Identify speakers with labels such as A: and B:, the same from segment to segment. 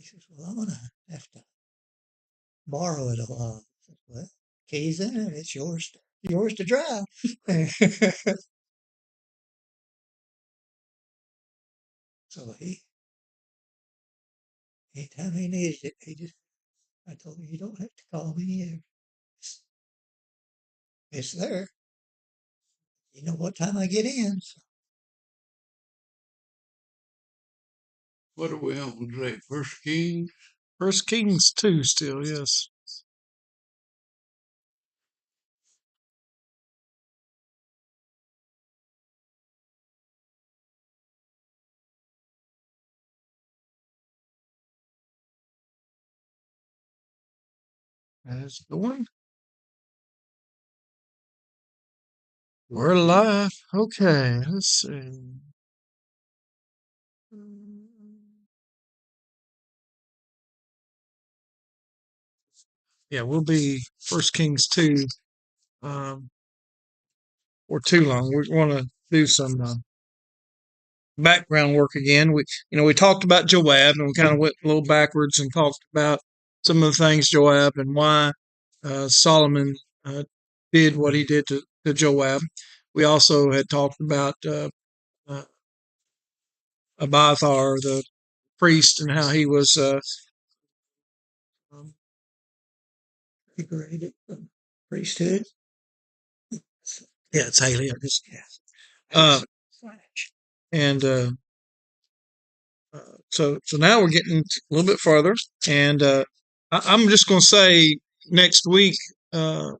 A: He says, well, I'm going to have to borrow it a lot. I said, well, keys in it. It's yours to drive. So anytime he needed it, I told him, you don't have to call me. It's there. You know what time I get in. So
B: What are we on today? First Kings?
C: 2 still, yes. That's the one. We're live. Okay, let's see. Yeah, we'll be First Kings 2 or too long. We want to do some background work again. We talked about Joab and we kind of went a little backwards and talked about some of the things Joab and why Solomon did what he did to Joab. We also had talked about Abiathar, the priest, and how he was
A: degraded from priesthood.
C: yeah, it's Haley. I just
A: Flash.
C: and so now we're getting a little bit further, and I'm just going to say next week. So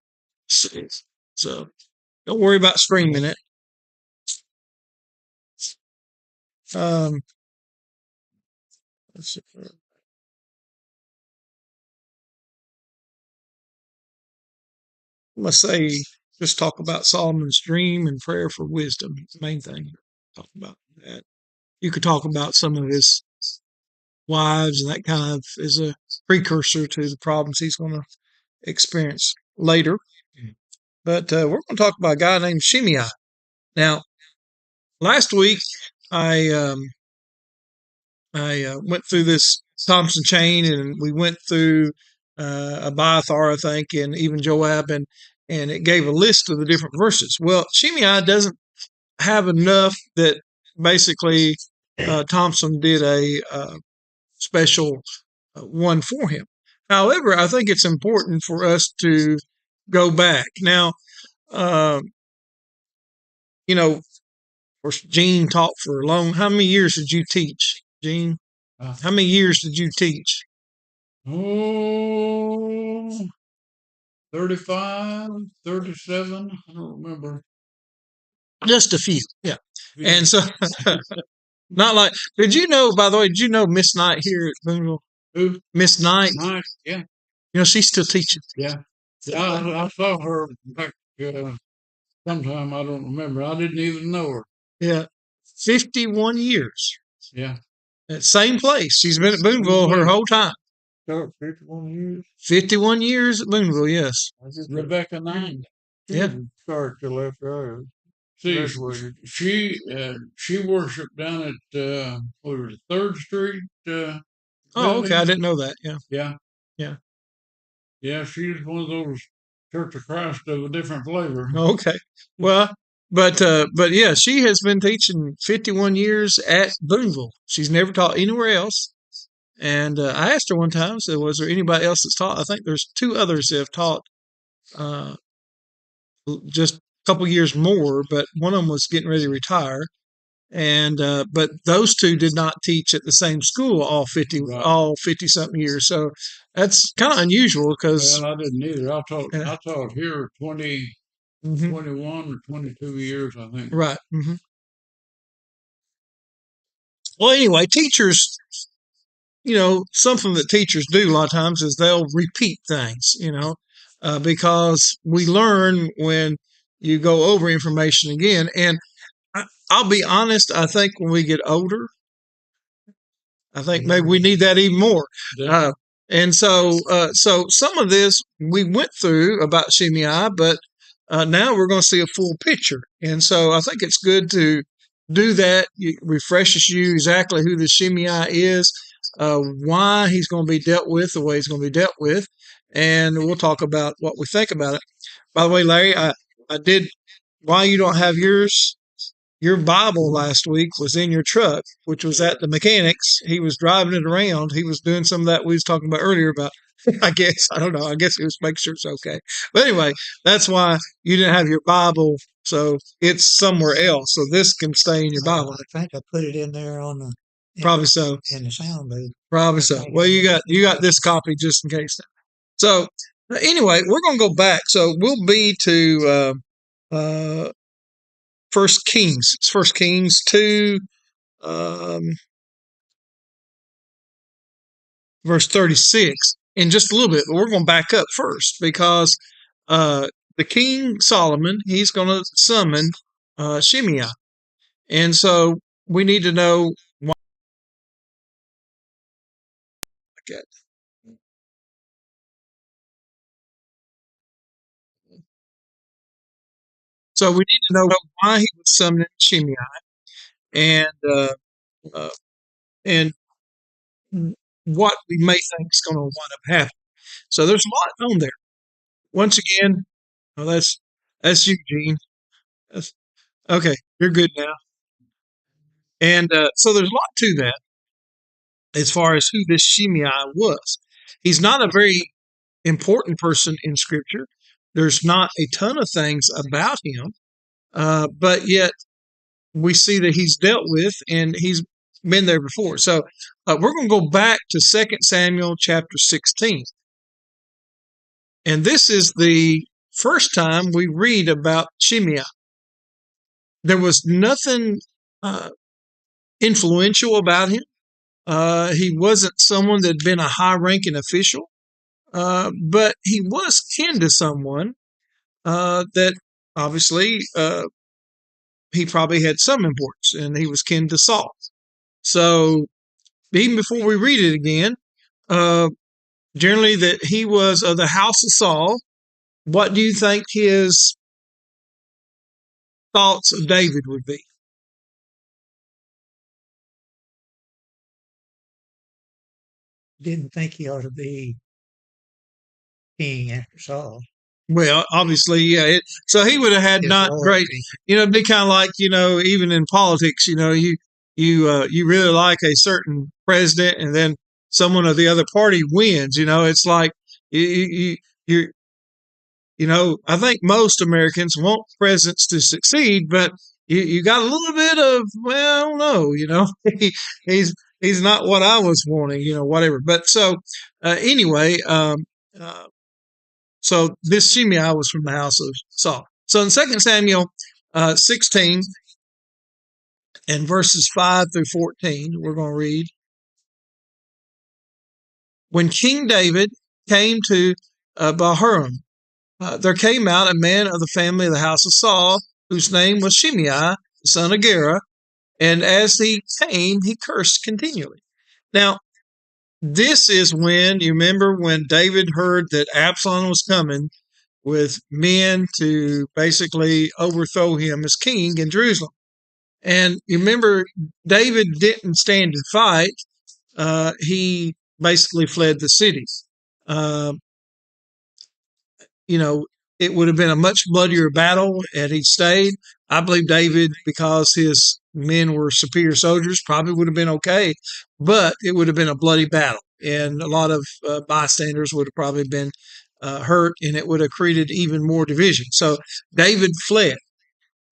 C: don't worry about streaming it. Let's see. I'm going to say just talk about Solomon's dream and prayer for wisdom. It's the main thing. Talk about that. You could talk about some of his wives, and that kind of is a precursor to the problems he's going to experience later. But we're going to talk about a guy named Shimei. Now, last week I went through this Thompson chain, and we went through Abiathar, I think, and even Joab, and it gave a list of the different verses. Well, Shimei doesn't have enough that basically Thompson did a special one for him. However, I think it's important for us to go back. Now, of course, Gene taught for a long. How many years did you teach, Gene? How many years did you teach?
B: Oh, 35, 37. I don't remember.
C: Just a few, yeah. And so, not like. Did you know? By the way, did you know Miss Knight here at Boonville?
B: Who?
C: Miss Knight.
B: Knight, yeah.
C: She's still teaching.
B: Yeah. I saw her back sometime. I don't remember. I didn't even know her.
C: Yeah, 51 years.
B: Yeah.
C: At same place. She's been at Boonville her whole time.
B: 51 years.
C: 51 years at Boonville, yes.
B: Rebecca 9.
C: Yeah.
B: Start to left eye. See, she worshipped down at 3rd Street.
C: Oh, okay. I didn't know that. Yeah.
B: Yeah.
C: Yeah.
B: Yeah, she's one of those Church of Christ of a different flavor.
C: Okay. Well, but yeah, she has been teaching 51 years at Boonville. She's never taught anywhere else. And I asked her one time, said, was there anybody else that's taught? I think there's 2 others that have taught just a couple years more, but one of them was getting ready to retire. And but those 2 did not teach at the same school all 50 something years. So that's kind of unusual because
B: I didn't either. I taught here 21 or 22 years, I think.
C: Right. Mm-hmm. Well, anyway, teachers, something that teachers do a lot of times is they'll repeat things, because we learn when you go over information again. And I'll be honest, I think when we get older, I think maybe we need that even more. And so some of this we went through about Shimei, but now we're going to see a full picture. And so I think it's good to do that. It refreshes you exactly who the Shimei is. why he's going to be dealt with the way he's going to be dealt with, and we'll talk about what we think about it. By the way, Larry, I did. Why you don't have yours? Your Bible last week was in your truck, which was at the mechanics. He was driving it around. He was doing some of that we was talking about earlier about, I guess, I don't know. I guess he was making sure it's okay. But anyway, that's why you didn't have your Bible. So it's somewhere else. So this can stay in your Bible.
A: I think I put it in there on the
C: Probably so.
A: in the sound booth.
C: Probably so. Well, you got this copy just in case. So anyway, we're going to go back. So we'll be to First Kings. It's First Kings 2, verse 36 in just a little bit. But we're going to back up first because the King Solomon, he's going to summon Shimei. And so we need to know why. So we need to know why he was summoning Shimei and what we may think is going to wind up happening. So there's a lot on there. Once again, well, that's you, Gene. Okay, you're good now. And so there's a lot to that as far as who this Shimei was. He's not a very important person in Scripture. There's not a ton of things about him, but yet we see that he's dealt with and he's been there before. So we're going to go back to 2 Samuel chapter 16. And this is the first time we read about Shimei. There was nothing influential about him. He wasn't someone that had been a high-ranking official, but he was kin to someone that obviously he probably had some importance, and he was kin to Saul. So even before we read it again, generally that he was of the house of Saul. What do you think his thoughts of David would be?
A: Didn't think he ought to be king after Saul.
C: Well, obviously, yeah. So he would have had not great, it'd be kind of like, even in politics, you really like a certain president and then someone of the other party wins, it's like I think most Americans want presidents to succeed, but you got a little bit of, well, no, he's not what I was wanting, whatever. But so anyway, so this Shimei was from the house of Saul. So in 2 Samuel 16 and verses 5 through 14, we're going to read. When King David came to Bahurim, there came out a man of the family of the house of Saul, whose name was Shimei, the son of Gera, and as he came, he cursed continually. Now, this is when, you remember when David heard that Absalom was coming with men to basically overthrow him as king in Jerusalem. And you remember, David didn't stand and fight. He basically fled the city. It would have been a much bloodier battle had he stayed. I believe David, because his men were superior soldiers, probably would have been okay, but it would have been a bloody battle, and a lot of bystanders would have probably been hurt, and it would have created even more division. So David fled.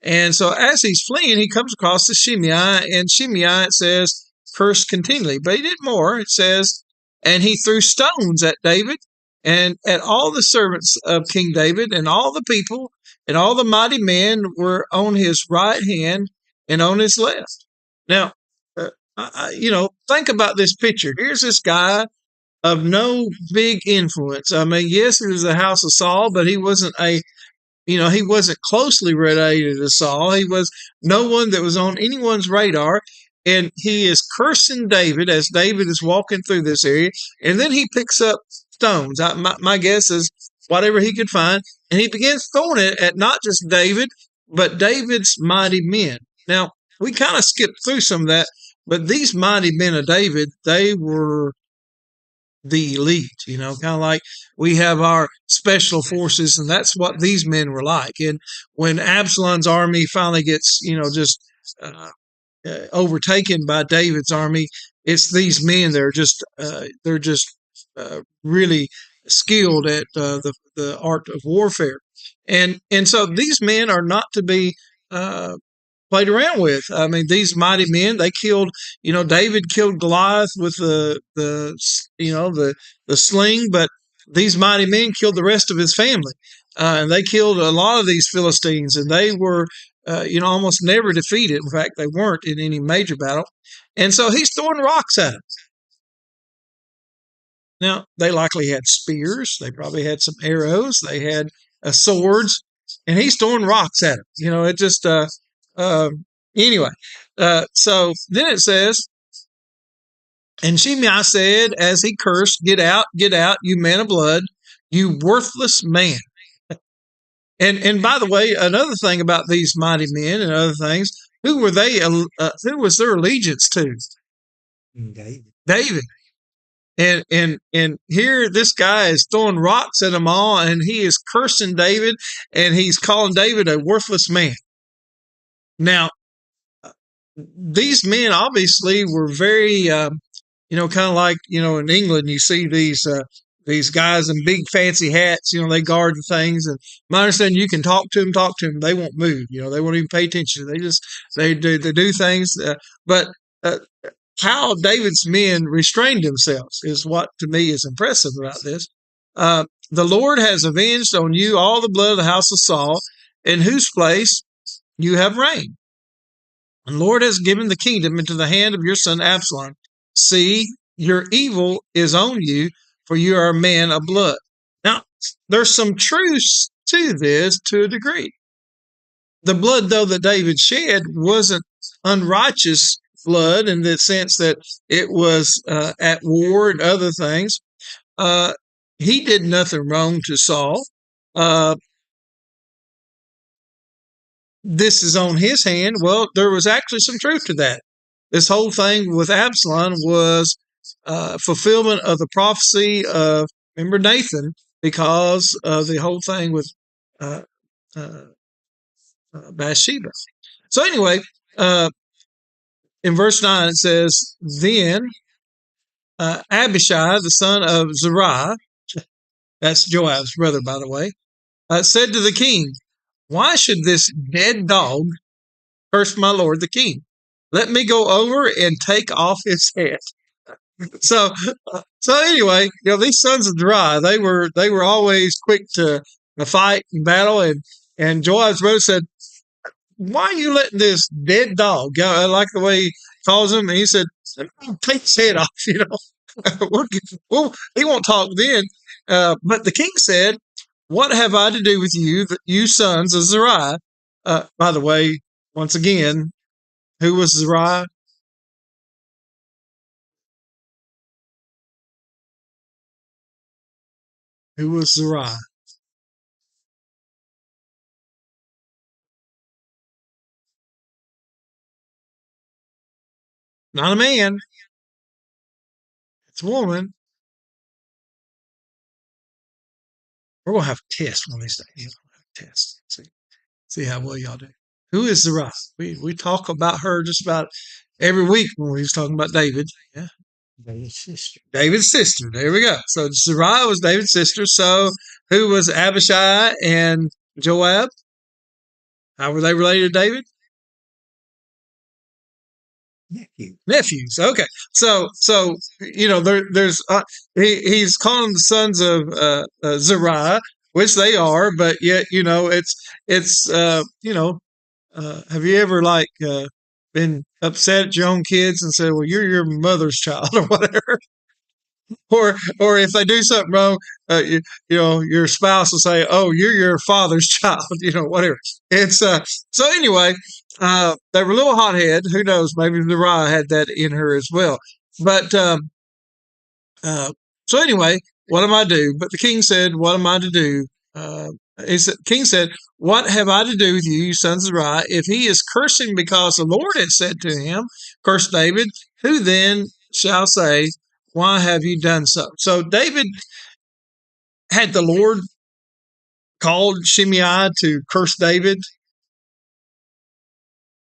C: And so as he's fleeing, he comes across the Shimei, and Shimei, it says, cursed continually. But he did more. It says, and he threw stones at David and at all the servants of King David, and all the people and all the mighty men were on his right hand and on his left. Now, think about this picture. Here's this guy of no big influence. I mean, yes, he was the house of Saul, but he wasn't he wasn't closely related to Saul. He was no one that was on anyone's radar. And he is cursing David as David is walking through this area. And then he picks up stones. My guess is whatever he could find. And he begins throwing it at not just David, but David's mighty men. Now, we kind of skipped through some of that. But these mighty men of David, they were the elite, kind of like we have our special forces, and that's what these men were like. And when Absalom's army finally gets, just overtaken by David's army, it's these men that are they're just really skilled at the art of warfare, and so these men are not to be played around with. I mean, these mighty men, they killed, David killed Goliath with the sling, but these mighty men killed the rest of his family. And they killed a lot of these Philistines, and they were, almost never defeated. In fact, they weren't in any major battle. And so he's throwing rocks at them. Now, they likely had spears. They probably had some arrows. They had swords, and he's throwing rocks at them. It just, anyway. So then it says, and Shimei said, as he cursed, get out, you man of blood, you worthless man. And by the way, another thing about these mighty men and other things, who were they? Who was their allegiance to? David. And here this guy is throwing rocks at them all, and he is cursing David, and he's calling David a worthless man. Now, these men obviously were very, kind of like, in England, you see these guys in big fancy hats, they guard the things. And my understanding, you can talk to them. They won't move. They won't even pay attention. They do things. But how David's men restrained themselves is what to me is impressive about this. The Lord has avenged on you all the blood of the house of Saul, in whose place you have reigned. And the Lord has given the kingdom into the hand of your son Absalom. See, your evil is on you, for you are a man of blood. Now, there's some truth to this to a degree. The blood, though, that David shed wasn't unrighteous blood in the sense that it was at war and other things. He did nothing wrong to Saul. This is on his hand. Well, there was actually some truth to that. This whole thing with Absalom was fulfillment of the prophecy of, remember, Nathan, because of the whole thing with Bathsheba. So anyway, in verse 9 it says, then Abishai, the son of Zeruiah, that's Joab's brother, by the way, said to the king, why should this dead dog curse my lord the king? Let me go over and take off his head. So anyway, these sons of Zeruiah, they were always quick to fight and battle, and Joab's brother said, why are you letting this dead dog? I like the way he calls him, and he said, take his head off. He won't talk then. But the king said, what have I to do with you, you sons of Zeruiah? By the way, once again, who was Zeruiah? Who was Zeruiah? Not a man. It's a woman. We're going to have a test one of these days. Test. See how well y'all do. Who is Zeruiah? We talk about her just about every week when we was talking about David. Yeah. David's sister. There we go. So Zeruiah was David's sister. So who was Abishai and Joab? How were they related to David? Nephews. Okay. So there's he's calling the sons of Zeruiah, which they are, but yet it's have you ever been upset at your own kids and said, well, you're your mother's child or whatever? Or if they do something wrong, your spouse will say, oh, you're your father's child, whatever. It's so anyway, they were a little hothead. Who knows? Maybe Zeruiah had that in her as well. But so anyway, what am I to do? But the king said, what am I to do? King said, "What have I to do with you, you sons of Zeruiah? If he is cursing because the Lord had said to him, curse David, who then shall say, why have you done so?" So David had the Lord called Shimei to curse David?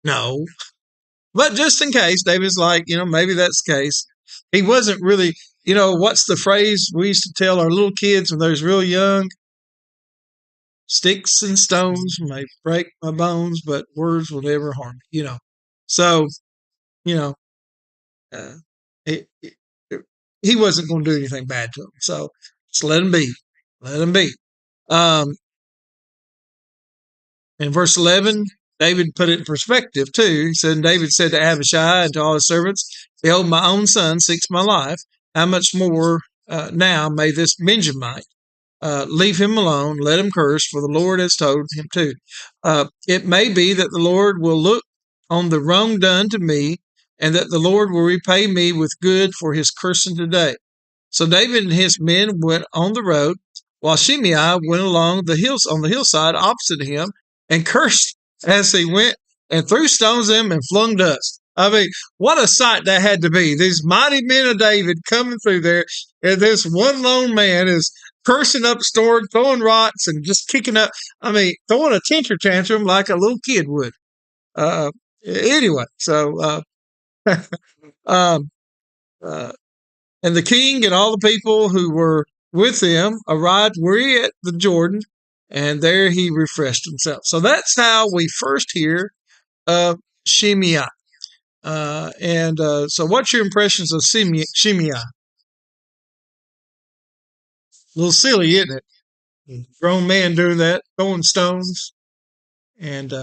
C: No. But just in case, David's like, maybe that's the case. He wasn't really, what's the phrase we used to tell our little kids when they was real young? Sticks and stones may break my bones, but words will never harm me, So, uh, he, he wasn't going to do anything bad to him. So just let him be. Let him be. In verse 11, David put it in perspective too. He said, David said to Abishai and to all his servants, "Behold, my own son seeks my life. How much more now may this Benjamite leave him alone, let him curse, for the Lord has told him to. It may be that the Lord will look on the wrong done to me, and that the Lord will repay me with good for his cursing today." So David and his men went on the road, while Shimei went along the hills on the hillside opposite him, and cursed as he went, and threw stones at him and flung dust. I mean, what a sight that had to be. These mighty men of David coming through there, and this one lone man is cursing up a storm, throwing rocks, and just kicking up. I mean, throwing a temper tantrum like a little kid would. Anyway, so and the king and all the people who were with him arrived where he at the Jordan, and there he refreshed himself. So that's how we first hear of Shimei. So what's your impressions of Shimei? A little silly, isn't it? Grown man doing that, throwing stones. And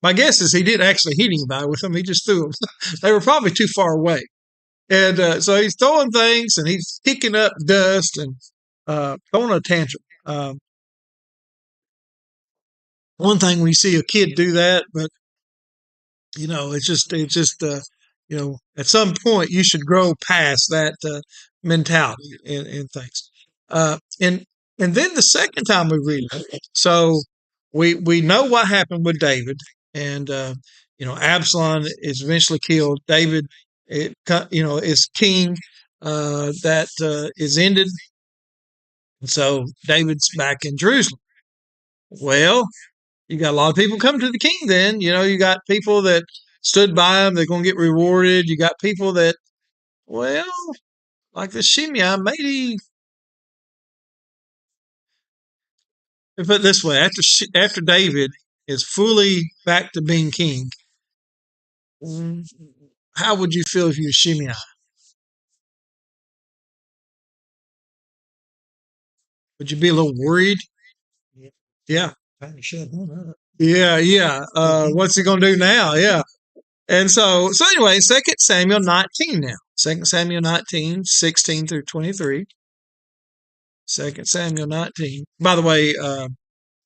C: my guess is he didn't actually hit anybody with them. He just threw them. They were probably too far away. And so he's throwing things, and he's kicking up dust and throwing a tantrum. One thing we see a kid do that, but it's just at some point you should grow past that mentality and things. And then the second time we read it, so we know what happened with David, and Absalom is eventually killed. David, is king. That is ended, and so David's back in Jerusalem. Well, you got a lot of people coming to the king. Then you got people that stood by him; they're going to get rewarded. You got people that, well, like the Shimei, maybe. Put it this way: after David is fully back to being king, how would you feel if you were Shimei? Would you be a little worried? Yeah.
A: Trying to shut him up.
C: Yeah. What's he going to do now? Yeah. And so anyway, 2 Samuel 19 now. 2 Samuel 19, 16 through 23. 2 Samuel 19. By the way,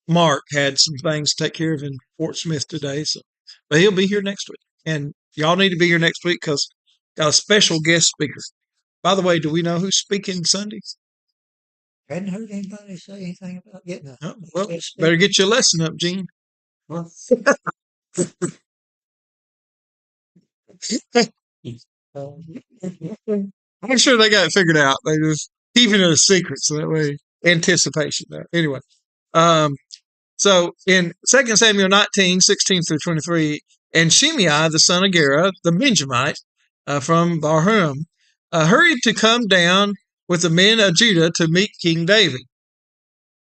C: Mark had some things to take care of in Fort Smith today, but he'll be here next week. And y'all need to be here next week because got a special guest speaker. By the way, do we know who's speaking Sunday?
A: Hadn't heard anybody say anything about getting a.
C: Well, better get your lesson up, Gene.
A: Well,
C: I'm sure they got it figured out. They just keeping it a secret, so that way anticipation. Anyway, so in 2 Samuel 19, 16 through 23, and Shimei, the son of Gera, the Benjamite from Bahurim, hurried to come down with the men of Judah to meet King David.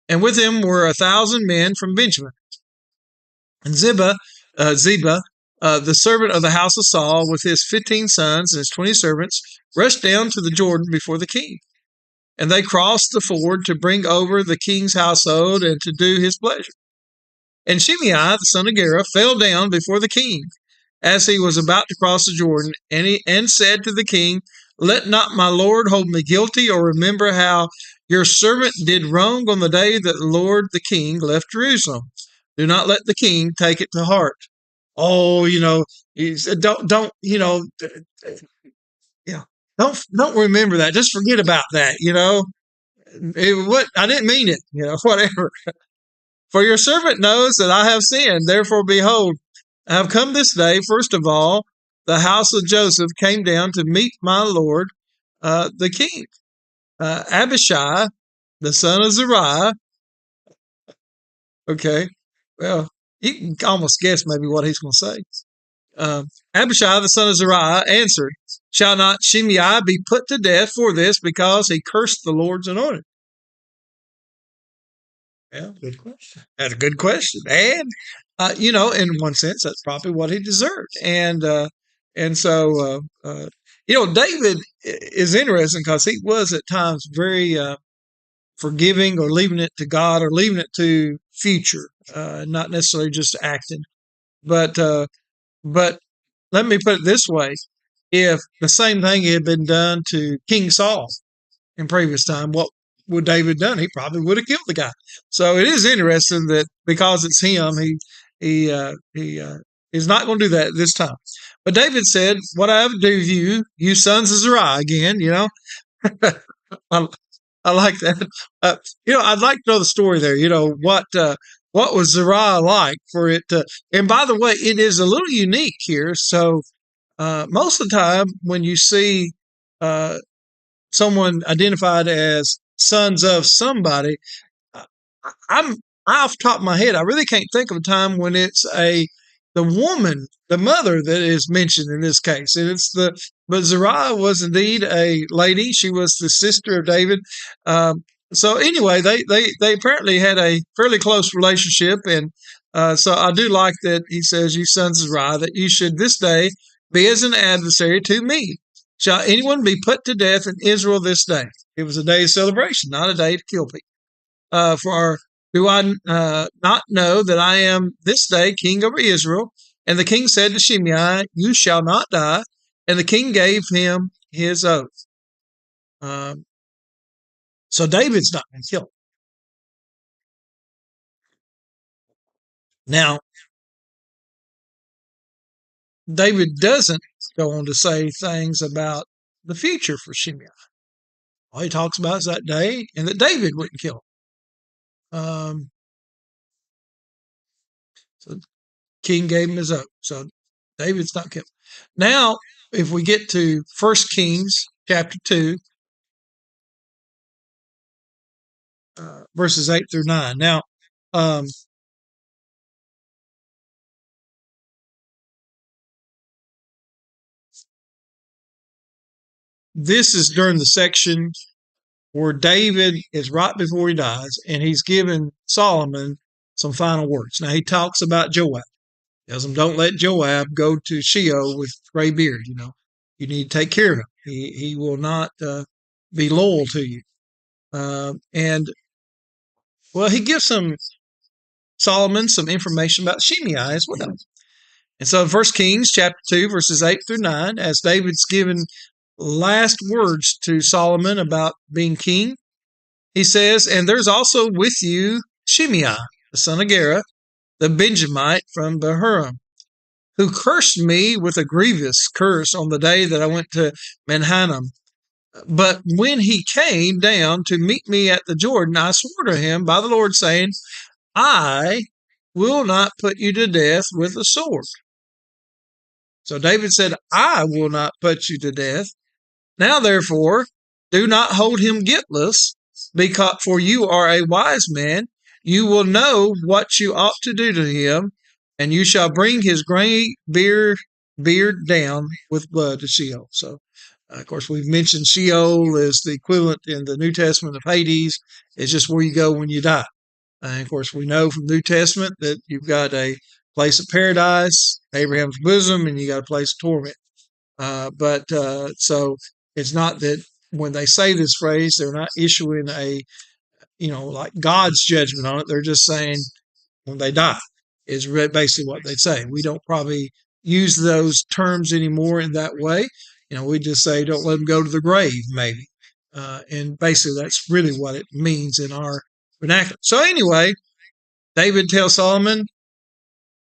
C: And with him were 1,000 men from Benjamin. And Ziba, the servant of the house of Saul, with his 15 sons and his 20 servants, rushed down to the Jordan before the king. And they crossed the ford to bring over the king's household and to do his pleasure. And Shimei, the son of Gera, fell down before the king as he was about to cross the Jordan, and said to the king, "Let not my lord hold me guilty, or remember how your servant did wrong on the day that the Lord the king left Jerusalem. Do not let the king take it to heart." Oh, don't remember that. Just forget about that. I didn't mean it. Whatever. For your servant knows that I have sinned. Therefore, behold, I have come this day. First of all, the house of Joseph came down to meet my lord, the king. Abishai, the son of Zeruiah. Okay, well, you can almost guess maybe what he's going to say. Abishai, the son of Zeruiah, answered, shall not Shimei be put to death for this, because he cursed the Lord's anointed? Yeah,
A: Good question.
C: that's a good question. And, in one sense, that's probably what he deserved. And so, David is interesting because he was at times very forgiving, or leaving it to God, or leaving it to future, not necessarily just acting. But let me put it this way. If the same thing had been done to King Saul in previous time, what would David done? He probably would have killed the guy. So it is interesting that because it's him, he is not going to do that this time. But David said, "What I have do to you sons of Zeruiah," again, I like that. I'd like to know the story there. What was Zeruiah like for it to? And by the way, it is a little unique here. So most of the time, when you see someone identified as sons of somebody, I'm off the top of my head, I really can't think of a time when it's the woman, the mother, that is mentioned in this case. And but Zeruiah was indeed a lady. She was the sister of David. So anyway, they apparently had a fairly close relationship. And so I do like that he says, you sons of Zeruiah, that you should this day be as an adversary to me. Shall anyone be put to death in Israel this day? It was a day of celebration, not a day to kill people. For do I not know that I am this day king over Israel? And the king said to Shimei, you shall not die. And the king gave him his oath. So David's not been killed. Now, David doesn't go on to say things about the future for Shimei. All he talks about is that day, and that David wouldn't kill him. So king gave him his oath. So David's not killed. Now, if we get to 1 Kings chapter 2, verses 8 through 9. Now, this is during the section where David is right before he dies, and he's given Solomon some final words. Now, he talks about Joab. Tells him, don't let Joab go to Sheol with gray beard. You need to take care of him. He will not be loyal to you. He gives Solomon some information about Shimei as well. And so in 1 Kings chapter 2, verses 8 through 9, as David's given last words to Solomon about being king, he says, and there's also with you Shimei, the son of Gera, the Benjamite from Bahurim, who cursed me with a grievous curse on the day that I went to Mahanaim. But when he came down to meet me at the Jordan, I swore to him by the Lord, saying, I will not put you to death with a sword. So David said, I will not put you to death. Now, therefore, do not hold him guiltless, for you are a wise man. You will know what you ought to do to him, and you shall bring his gray beard down with blood to Sheol. So, of course, we've mentioned Sheol is the equivalent in the New Testament of Hades. It's just where you go when you die. And, of course, we know from the New Testament that you've got a place of paradise, Abraham's bosom, and you got a place of torment. So it's not that when they say this phrase, they're not issuing like God's judgment on it. They're just saying when they die is basically what they say. We don't probably use those terms anymore in that way. We just say, don't let them go to the grave, maybe. And basically that's really what it means in our vernacular. So anyway, David tells Solomon,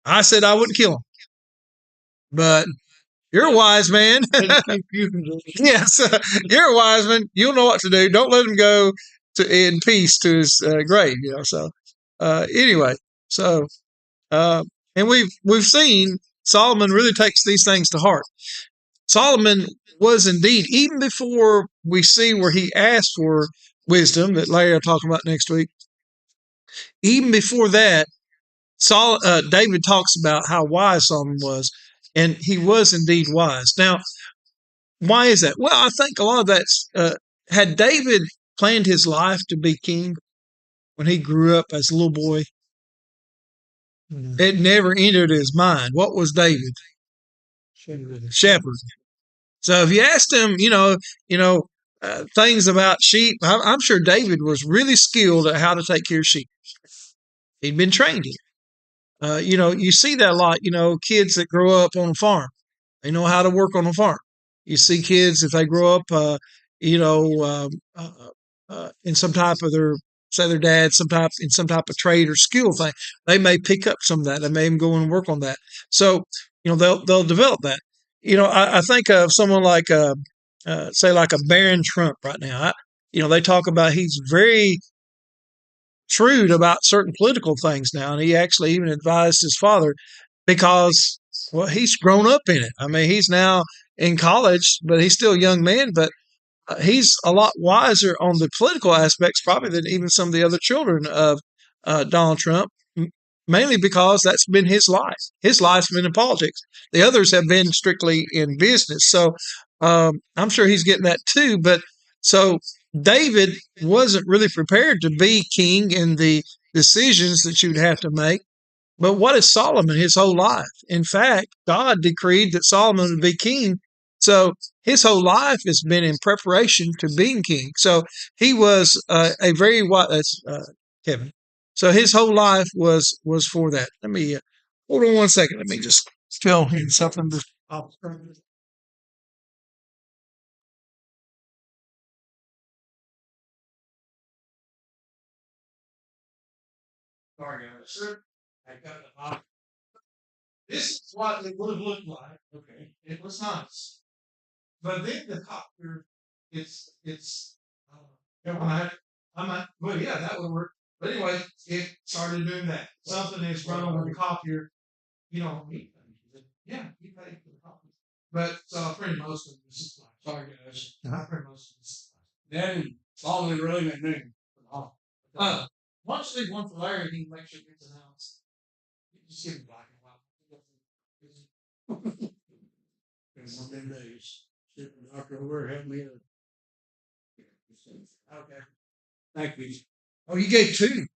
C: I said I wouldn't kill him, but you're a wise man. Yes, you're a wise man. You'll know what to do. Don't let him go in peace to his grave. So Anyway, so and we've seen Solomon really takes these things to heart. Solomon was indeed, even before we see where he asked for wisdom that Larry will talk about next week. Even before that, David talks about how wise Solomon was, and he was indeed wise. Now, why is that? Well, I think a lot of that's had David planned his life to be king when he grew up as a little boy. It never entered his mind. What was David? Shepherd. So if you asked him, things about sheep, I'm sure David was really skilled at how to take care of sheep. He'd been trained here. You see that a lot. Kids that grow up on a farm, they know how to work on a farm. You see kids if they grow up, in some type of their dad, in some type of trade or skill thing, they may pick up some of that. They may even go and work on that. So they'll develop that. I think of someone like say like a Barron Trump right now. They talk about he's very shrewd about certain political things now, and he actually even advised his father because he's grown up in it. I mean, he's now in college, but he's still a young man, but he's a lot wiser on the political aspects probably than even some of the other children of Donald Trump, mainly because that's been his life. His life's been in politics. The others have been strictly in business. So I'm sure he's getting that too. But so David wasn't really prepared to be king in the decisions that you'd have to make. But what is Solomon his whole life? In fact, God decreed that Solomon would be king. So his whole life has been in preparation to being king. So he was a very wise, Kevin. So his whole life was for that. Let me hold on one second. Let me just tell him something. Sorry, guys. I got the box. This is what it would have looked like. Okay, it was nice, but then the copier, it's. Well, yeah, that would work. But anyway, it started doing that. Something is wrong with the copier. You don't need things. Yeah, you pay for the copy. But so I printed most of this. Sorry, guys. I printed most of this.
B: Daddy, Solomon really made name.
C: Once they one for Larry, he can make sure it gets announced. Just give him black and white.
B: In 1 days. Dr. Ware helped me out.
C: Okay.
B: Thank you.
C: Oh, you gave two.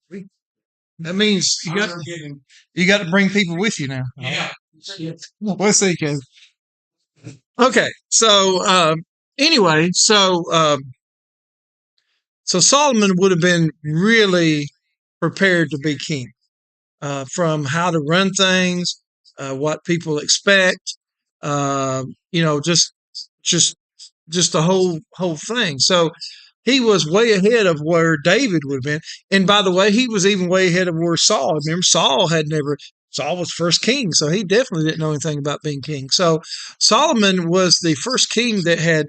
C: That means you got to bring people with you now.
B: Yeah.
C: We'll see, Kev. Okay, so anyway, so Solomon would have been really prepared to be king, from how to run things, what people expect, just the whole thing. So he was way ahead of where David would have been. And by the way, he was even way ahead of where Saul. Remember, Saul was first king, so he definitely didn't know anything about being king. So Solomon was the first king that had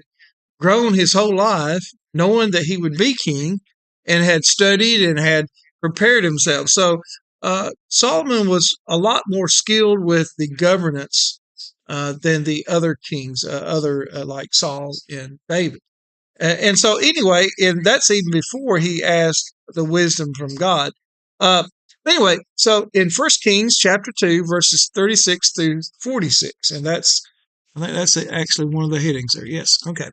C: grown his whole life knowing that he would be king and had studied and had prepared himself. So Solomon was a lot more skilled with the governance than the other kings, like Saul and David. And so anyway, and that's even before he asked the wisdom from God. Anyway, so in 1 Kings chapter 2, verses 36 through 46, and I think that's actually one of the headings there. Yes, okay.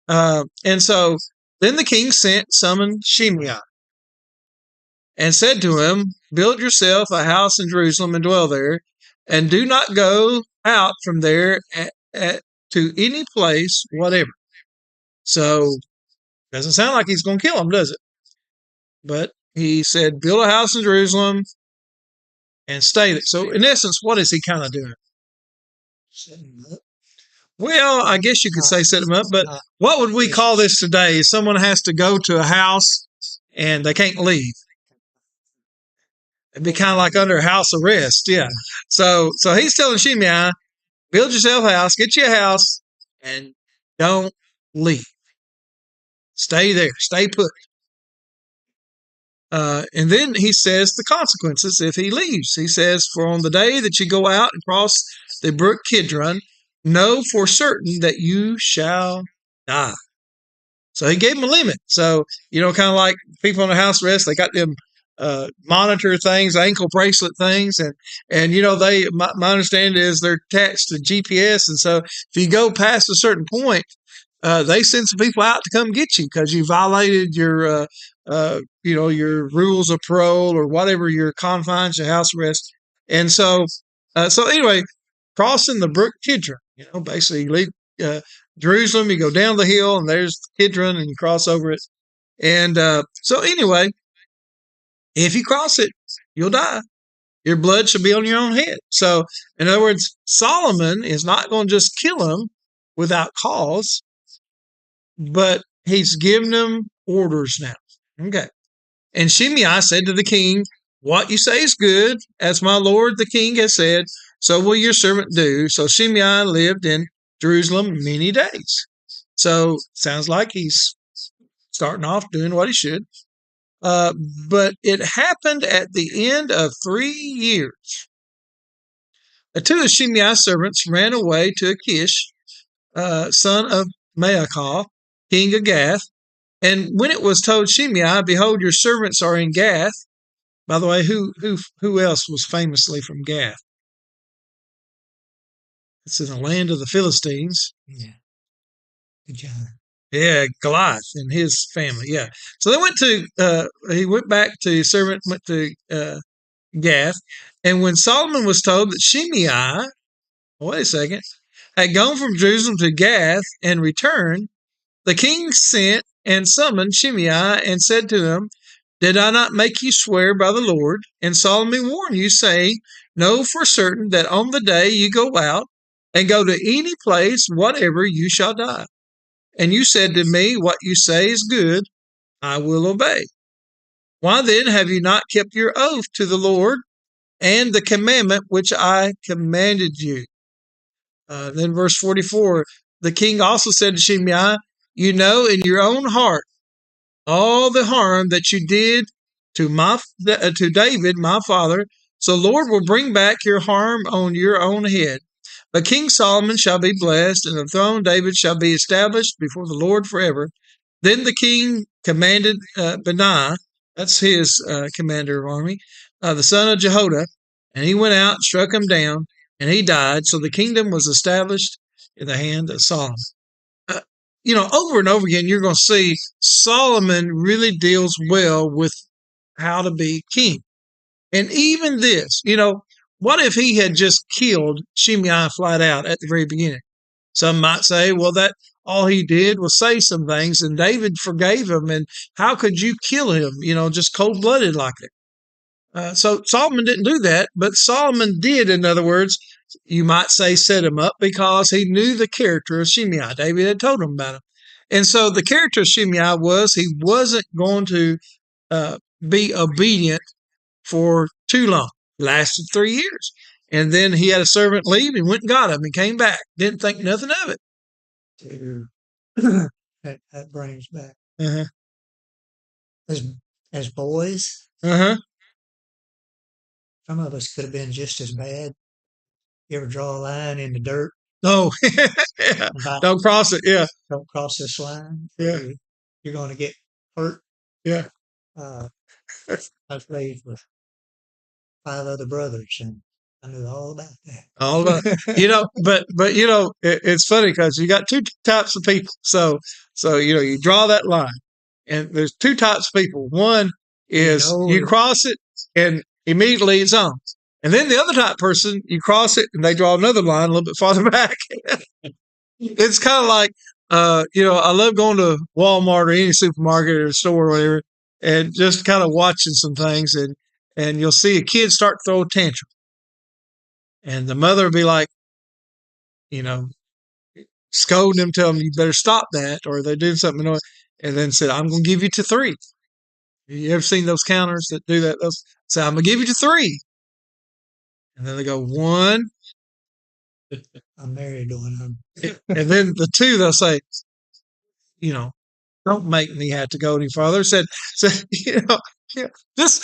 C: And so then the king summoned Shimei and said to him, "Build yourself a house in Jerusalem and dwell there, and do not go out from there to any place whatever." So, doesn't sound like he's going to kill him, does it? But he said, build a house in Jerusalem and stay there. So, in essence, what is he kind of doing?
A: Setting him up.
C: Well, I guess you could say set him up, but what would we call this today? Someone has to go to a house and they can't leave. It'd be kind of like under house arrest, yeah. So he's telling Shimei, build yourself a house, get you a house, and don't leave. Stay there. Stay put. And then he says the consequences if he leaves. He says, for on the day that you go out and cross the brook Kidron, know for certain that you shall die. So he gave him a limit. So, kind of like people on the house arrest, they got them monitor things, ankle bracelet things. And my understanding is they're attached to GPS. And so if you go past a certain point, they send some people out to come get you because you violated your rules of parole or whatever your confines, your house arrest. And so anyway, crossing the brook Kidron, basically you leave Jerusalem, you go down the hill and there's Kidron and you cross over it. And so anyway, if you cross it, you'll die. Your blood shall be on your own head. So in other words, Solomon is not going to just kill him without cause, but he's given him orders now. Okay. And Shimei said to the king, what you say is good, as my lord the king has said, so will your servant do. So Shimei lived in Jerusalem many days. So sounds like he's starting off doing what he should. But it happened at the end of 3 years. Two of Shimei's servants ran away to Achish, son of Maacah, king of Gath. And when it was told Shimei, behold, your servants are in Gath. By the way, who else was famously from Gath? It's in the land of the Philistines.
A: Yeah. Good job.
C: Yeah, Goliath and his family. Yeah. So they went his servant went to Gath. And when Solomon was told that Shimei, wait a second, had gone from Jerusalem to Gath and returned, the king sent and summoned Shimei and said to him, did I not make you swear by the Lord and solemnly warn you, saying, know for certain that on the day you go out and go to any place, whatever, you shall die. And you said to me, what you say is good, I will obey. Why then have you not kept your oath to the Lord and the commandment which I commanded you? Then verse 44, the king also said to Shimei, you know in your own heart all the harm that you did to David, my father. So the Lord will bring back your harm on your own head. But King Solomon shall be blessed, and the throne of David shall be established before the Lord forever. Then the king commanded Benaiah, that's his commander of army, the son of Jehoiada, and he went out and struck him down, and he died. So the kingdom was established in the hand of Solomon. Over and over again, you're going to see Solomon really deals well with how to be king. And even this, what if he had just killed Shimei flat out at the very beginning? Some might say, well, that all he did was say some things and David forgave him. And how could you kill him, just cold-blooded like that? So Solomon didn't do that, but Solomon did, in other words, you might say set him up because he knew the character of Shimei. David had told him about him. And so the character of Shimei was he wasn't going to be obedient for too long. It lasted 3 years. And then he had a servant leave and went and got him and came back. Didn't think nothing of it.
A: That brings back.
C: Uh-huh.
A: As boys,
C: Uh-huh.
A: some of us could have been just as bad. You ever draw a line in the dirt?
C: No. Yeah. Don't cross it. Yeah.
A: Don't cross this line.
C: Yeah.
A: You're going to get hurt.
C: Yeah.
A: I was raised with 5 other brothers, and I knew all about that.
C: All about but it's funny because you got 2 types of people. So you draw that line, and there's 2 types of people. One is you cross it, and immediately it's on. And then the other type of person, you cross it, and they draw another line a little bit farther back. It's kind of like, I love going to Walmart or any supermarket or store or whatever, and just kind of watching some things, and you'll see a kid start to throw a tantrum. And the mother will be like, scolding them, telling them, you better stop that, or they're doing something annoying, and then said, I'm going to give you to 3. You ever seen those counters that do that? Those say, I'm going to give you to 3. And then they go, 1.
A: I'm married to one of them.
C: And then the 2, they'll say, don't make me have to go any farther. Said, Yeah, just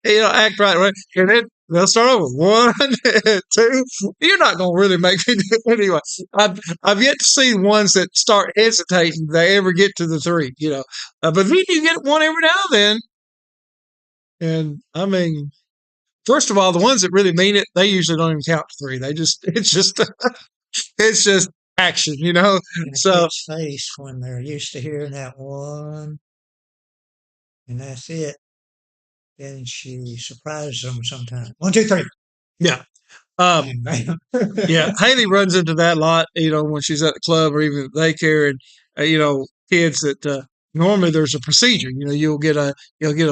C: act right, and then they'll start over 1, 2. You're not gonna really make me do it anyway. I've yet to see ones that start hesitating. They ever get to the 3, but then you get one every now and then. And I mean, first of all, the ones that really mean it, they usually don't even count to 3. It's just action,
A: And
C: So
A: kid's face when they're used to hearing that one, and that's it. Then she surprises them sometimes. 1, 2, 3.
C: yeah.
A: Bang, bang.
C: Yeah, Haley runs into that a lot, when she's at the club or even at daycare, and kids that normally there's a procedure. You'll get a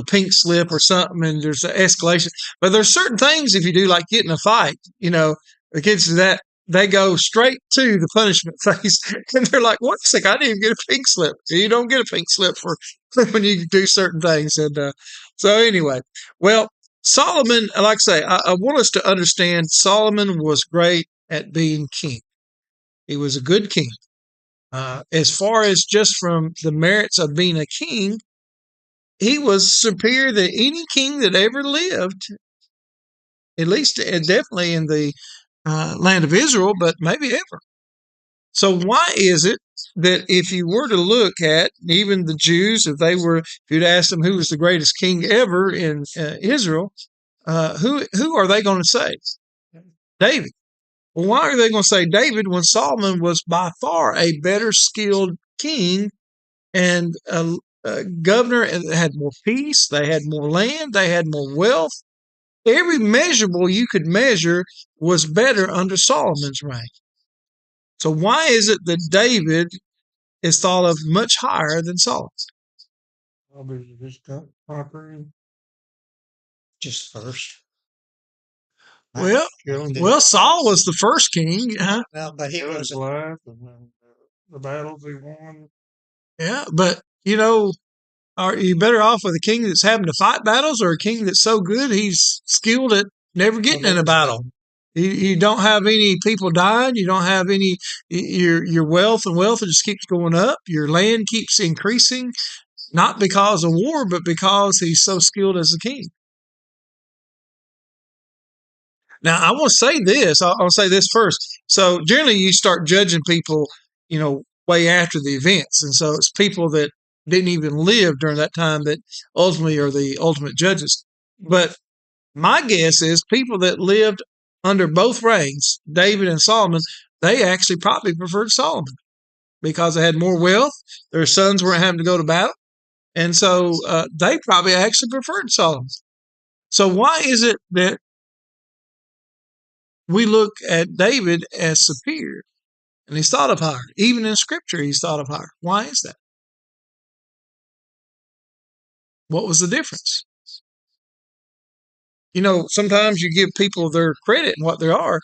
C: pink slip or something, and there's an escalation. But there's certain things if you do, like get in a fight. The kids do that. They go straight to the punishment phase, and they're like, "Wait a second, I didn't even get a pink slip." You don't get a pink slip for when you do certain things, and so anyway, well. Solomon, like I say, I want us to understand Solomon was great at being king. He was a good king. As far as just from the merits of being a king, he was superior than any king that ever lived, at least definitely in the land of Israel, but maybe ever. So why is it that if you were to look at even the Jews, if you'd ask them who was the greatest king ever in Israel, who are they going to say? David. Well, why are they going to say David when Solomon was by far a better skilled king and a governor that had more peace, they had more land, they had more wealth? Every measurable you could measure was better under Solomon's reign. So why is it that David is thought of much higher than Solomon?
B: Probably just got conquering.
A: Just first.
C: Well, Saul was the first king. Huh?
A: Well, but he was
B: life, and then the battles he won.
C: Yeah, but are you better off with a king that's having to fight battles, or a king that's so good he's skilled at never getting in a battle? You don't have any people dying. You don't have any your wealth just keeps going up. Your land keeps increasing, not because of war, but because he's so skilled as a king. Now, I want to say this. I'll say this first. So generally, you start judging people, way after the events, and so it's people that didn't even live during that time that ultimately are the ultimate judges. But my guess is people that lived under both reigns, David and Solomon, they actually probably preferred Solomon because they had more wealth. Their sons weren't having to go to battle. And so they probably actually preferred Solomon. So why is it that we look at David as superior and he's thought of higher? Even in Scripture, he's thought of higher. Why is that? What was the difference? Sometimes you give people their credit and what they are.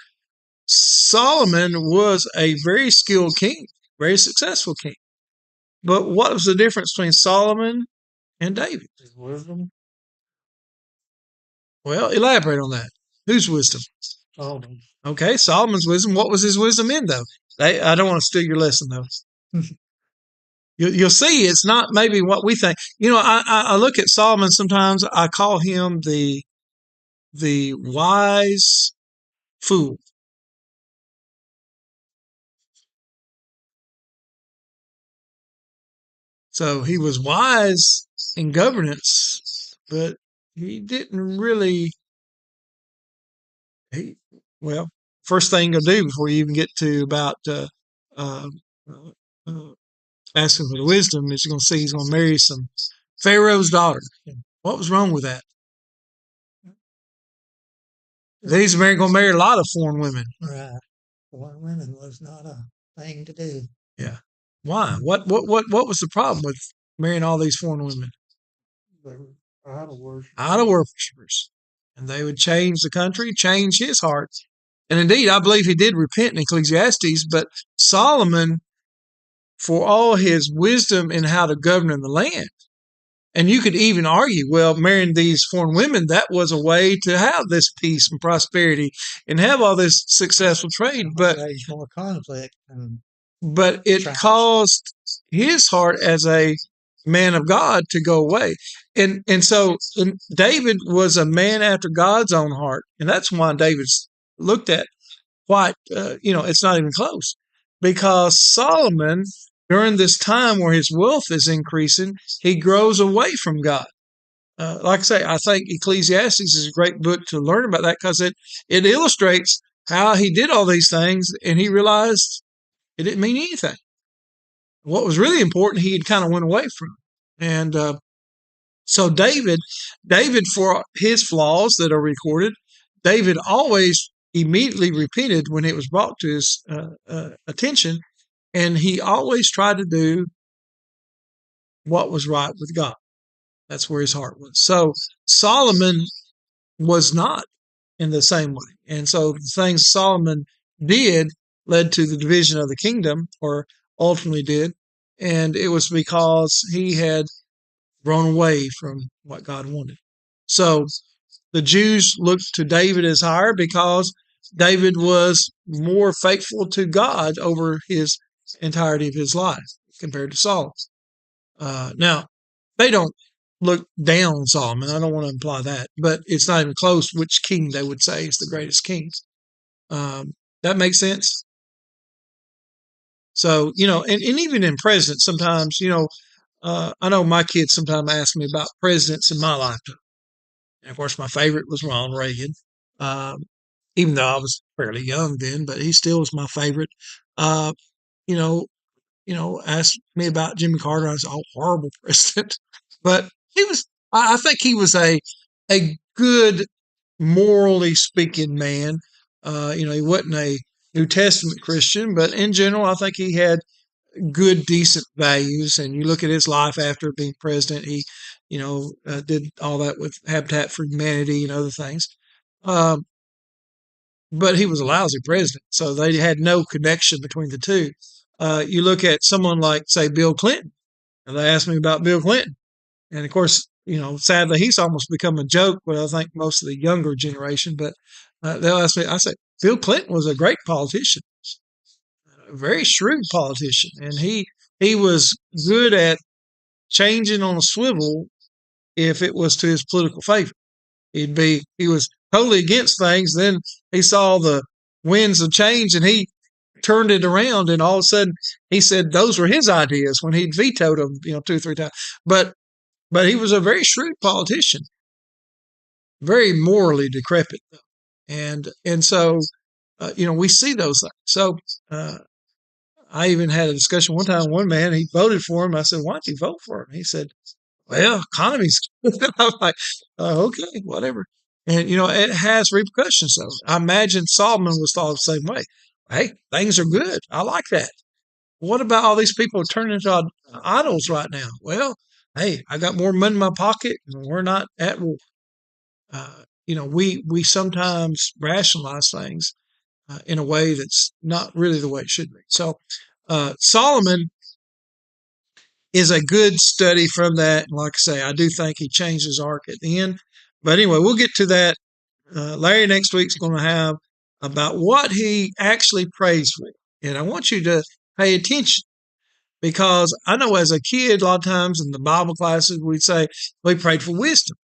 C: Solomon was a very skilled king, very successful king. But what was the difference between Solomon and David?
B: His wisdom.
C: Well, elaborate on that. Whose wisdom?
B: Solomon.
C: Okay, Solomon's wisdom. What was his wisdom in, though? I don't want to steal your lesson, though. You'll see it's not maybe what we think. I look at Solomon sometimes. I call him the wise fool. So he was wise in governance, but he didn't really. First thing you'll do before you even get to about asking for the wisdom is you're going to see he's going to marry some Pharaoh's daughter. What was wrong with that? He's going to marry a lot of foreign women.
A: Right. Foreign women was not a thing to do.
C: Yeah. Why? What was the problem with marrying all these foreign women?
B: They were idol worshipers.
C: Idol worshipers. And they would change the country, change his heart. And indeed, I believe he did repent in Ecclesiastes, but Solomon, for all his wisdom in how to govern in the land, and you could even argue, well, marrying these foreign women, that was a way to have this peace and prosperity and have all this successful trade. But
A: more conflict.
C: But it caused his heart as a man of God to go away. And so David was a man after God's own heart. And that's why David's looked at quite, it's not even close. Because Solomon, during this time where his wealth is increasing, he grows away from God. Like I say, I think Ecclesiastes is a great book to learn about that because it illustrates how he did all these things and he realized it didn't mean anything. What was really important, he had kind of went away from. And so David, for his flaws that are recorded, David always immediately repented when it was brought to his attention, and he always tried to do what was right with God. That's where his heart was. So Solomon was not in the same way. And so the things Solomon did led to the division of the kingdom, or ultimately did. And it was because he had grown away from what God wanted. So the Jews looked to David as higher because David was more faithful to God over his entirety of his life compared to Solomon. Now, they don't look down on Solomon. I don't want to imply that, but it's not even close which king they would say is the greatest king. That makes sense? So, and even in presidents, sometimes, I know my kids sometimes ask me about presidents in my lifetime. And of course, my favorite was Ronald Reagan, even though I was fairly young then, but he still was my favorite. You know, asked me about Jimmy Carter. I was a horrible president, but I think he was a good, morally speaking man. He wasn't a New Testament Christian, but in general, I think he had good, decent values. And you look at his life after being president, he, did all that with Habitat for Humanity and other things. But he was a lousy president, so they had no connection between the two. You look at someone like, say, Bill Clinton, and they asked me about Bill Clinton. And of course, sadly, he's almost become a joke with, I think, most of the younger generation. But they'll ask me, I said, Bill Clinton was a great politician, a very shrewd politician. And he was good at changing on a swivel if it was to his political favor. He was totally against things. Then he saw the winds of change and he turned it around, and all of a sudden he said those were his ideas when he'd vetoed them, 2 or 3 times. But he was a very shrewd politician, very morally decrepit, though. And so, we see those things. So I even had a discussion one time. One man, he voted for him. I said, "Why'd you vote for him?" He said, "Well, economy's good." I'm like, okay, whatever. And, it has repercussions, though. I imagine Solomon was thought the same way. Hey, things are good. I like that. What about all these people turning into idols right now? Well, hey, I got more money in my pocket and we're not at war. We sometimes rationalize things in a way that's not really the way it should be. So Solomon is a good study from that. And like I say, I do think he changed his arc at the end. But anyway, we'll get to that. Larry next week's going to have about what he actually prays for. And I want you to pay attention, because I know as a kid, a lot of times in the Bible classes, we'd say, we prayed for wisdom.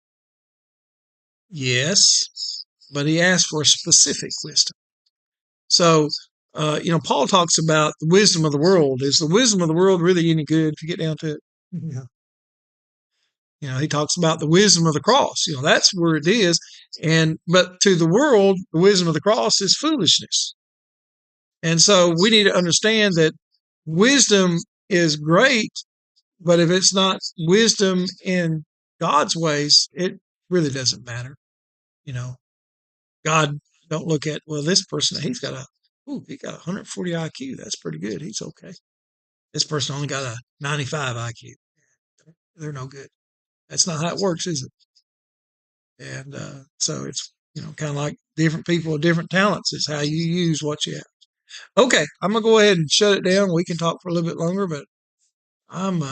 C: Yes, but he asked for specific wisdom. So, Paul talks about the wisdom of the world. Is the wisdom of the world really any good if you get down to it? Yeah. He talks about the wisdom of the cross. That's where it is. But to the world, the wisdom of the cross is foolishness. And so we need to understand that wisdom is great, but if it's not wisdom in God's ways, it really doesn't matter. God don't look at, well, this person, he got 140 IQ. That's pretty good. He's okay. This person only got a 95 IQ. They're no good. That's not how it works, is it? And so it's, kind of like different people with different talents. It's how you use what you have. Okay, I'm going to go ahead and shut it down. We can talk for a little bit longer, but I'm